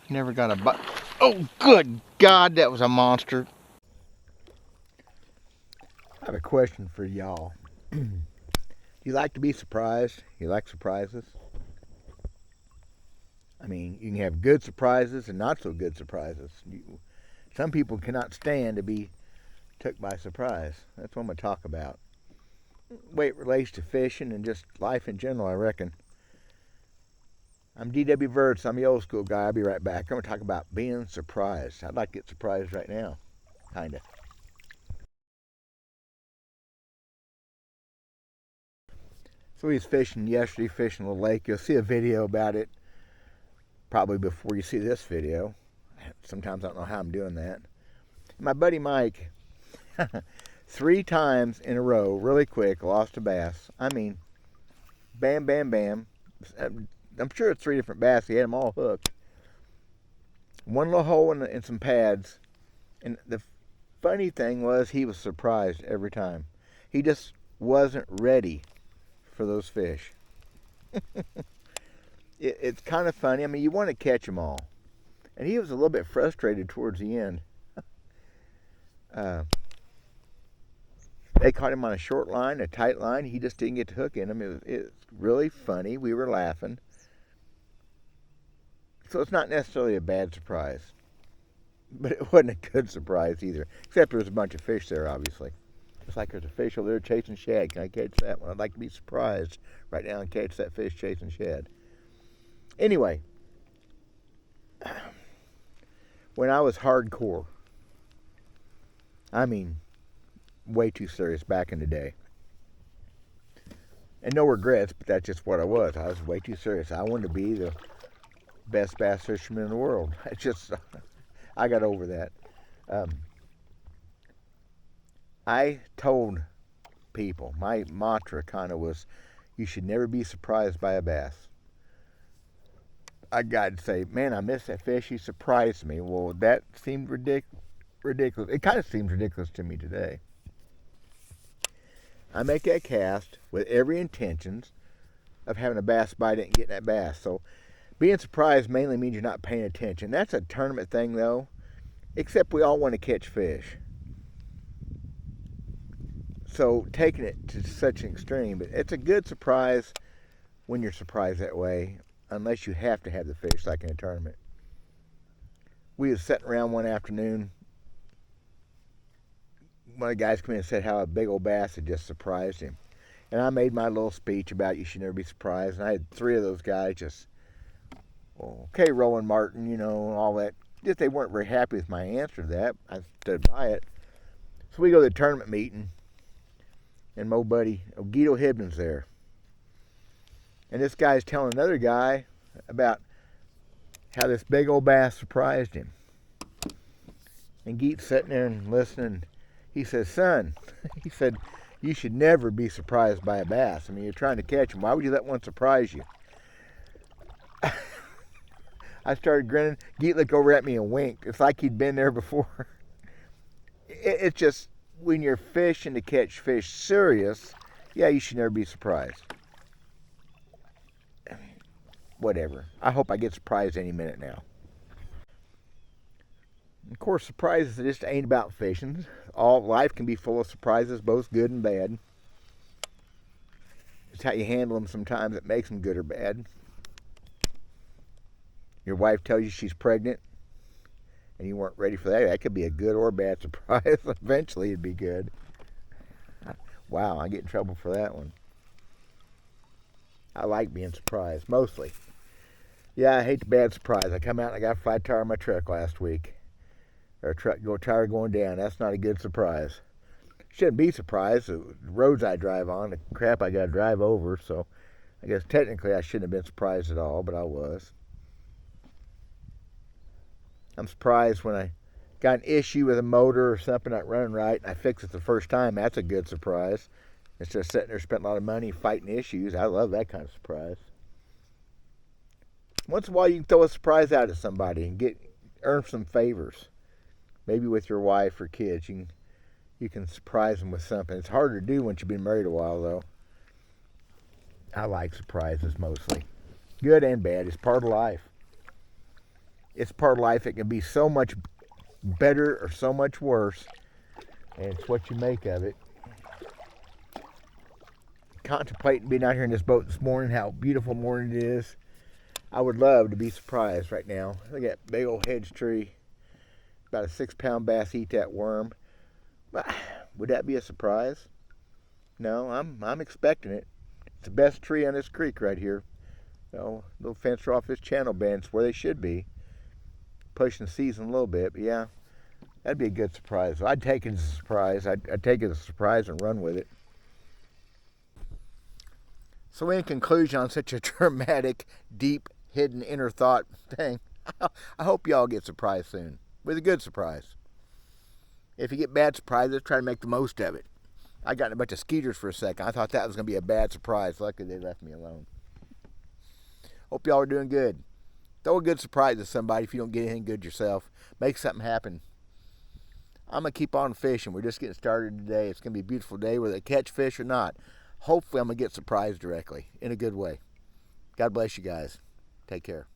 Never got a bite. Oh, good God, that was a monster. I have a question for y'all. You like to be surprised? You like surprises? I mean, you can have good surprises and not so good surprises. Some people cannot stand to be took by surprise. That's what I'm going to talk about. The way it relates to fishing and just life in general, I reckon. I'm D.W. Verts. I'm the old school guy. I'll be right back. I'm going to talk about being surprised. I'd like to get surprised right now. Kind of. So he was fishing yesterday, fishing a lake. You'll see a video about it probably before you see this video. Sometimes I don't know how I'm doing that. My buddy Mike, 3 times in a row, really quick, lost a bass. I mean, bam, bam, bam. I'm sure it's 3 different bass. He had them all hooked. One little hole and some pads. And the funny thing was he was surprised every time. He just wasn't ready for those fish. It's kind of funny. I mean, you want to catch them all. And he was a little bit frustrated towards the end. They caught him on a short line, a tight line. He just didn't get the hook in him. It was really funny. We were laughing. So it's not necessarily a bad surprise. But it wasn't a good surprise either. Except there was a bunch of fish there, obviously. It's like there's a fish over there chasing shad. Can I catch that one? I'd like to be surprised right now and catch that fish chasing shad. Anyway, when I was hardcore, I mean, way too serious back in the day. And no regrets, but that's just what I was. I was way too serious. I wanted to be the best bass fisherman in the world. It's just, I got over that. I told people, my mantra kind of was, you should never be surprised by a bass. I'd say, man, I missed that fish. He surprised me. Well, that seemed ridiculous. It kind of seems ridiculous to me today. I make that cast with every intentions of having a bass bite it and getting that bass. So being surprised mainly means you're not paying attention. That's a tournament thing, though, except we all want to catch fish. So taking it to such an extreme, but it's a good surprise when you're surprised that way, unless you have to have the fish like in a tournament. We was sitting around one afternoon. One of the guys came in and said how a big old bass had just surprised him. And I made my little speech about you should never be surprised. And I had 3 of those guys just, okay, Roland Martin, and all that. Just they weren't very happy with my answer to that. I stood by it. So we go to the tournament meeting. And my buddy, Guido Hibden's there. And this guy's telling another guy about how this big old bass surprised him. And Geet's sitting there and listening. He says, son, he said, you should never be surprised by a bass. I mean, you're trying to catch him. Why would you let one surprise you? I started grinning. Geet looked over at me and winked. It's like he'd been there before. It's just, when you're fishing to catch fish serious, yeah, you should never be surprised. Whatever. I hope I get surprised any minute now. Of course, surprises just ain't about fishing. All life can be full of surprises, both good and bad. It's how you handle them sometimes that makes them good or bad. Your wife tells you she's pregnant, and you weren't ready for that. That could be a good or a bad surprise. Eventually, it'd be good. Wow, I get in trouble for that one. I like being surprised, mostly. Yeah, I hate the bad surprise. I come out and I got a flat tire on my truck last week. Or tire going down. That's not a good surprise. Shouldn't be surprised. The roads I drive on, the crap I got to drive over. So I guess technically I shouldn't have been surprised at all, but I was. I'm surprised when I got an issue with a motor or something not running right and I fix it the first time. That's a good surprise. Instead of sitting there spending a lot of money fighting issues. I love that kind of surprise. Once in a while you can throw a surprise out at somebody and earn some favors. Maybe with your wife or kids. You can surprise them with something. It's harder to do once you've been married a while, though. I like surprises mostly. Good and bad. It's part of life. It's part of life. It can be so much better or so much worse, and it's what you make of it. Contemplating being out here in this boat this morning, how beautiful morning it is. I would love to be surprised right now. Look at that big old hedge tree. About a 6-pound bass eat that worm. But would that be a surprise? No, I'm expecting it. It's the best tree on this creek right here. Little fencer off this channel bend. It's where they should be. Pushing the season a little bit, but yeah, that'd be a good surprise. I'd take it as a surprise. I'd take it as a surprise and run with it. So in conclusion, on such a dramatic, deep, hidden inner thought thing, I hope y'all get surprised soon. With a good surprise. If you get bad surprises, try to make the most of it. I got in a bunch of skeeters for a second. I thought that was going to be a bad surprise. Luckily, they left me alone. Hope y'all are doing good. Throw a good surprise to somebody if you don't get anything good yourself. Make something happen. I'm going to keep on fishing. We're just getting started today. It's going to be a beautiful day whether they catch fish or not. Hopefully, I'm going to get surprised directly in a good way. God bless you guys. Take care.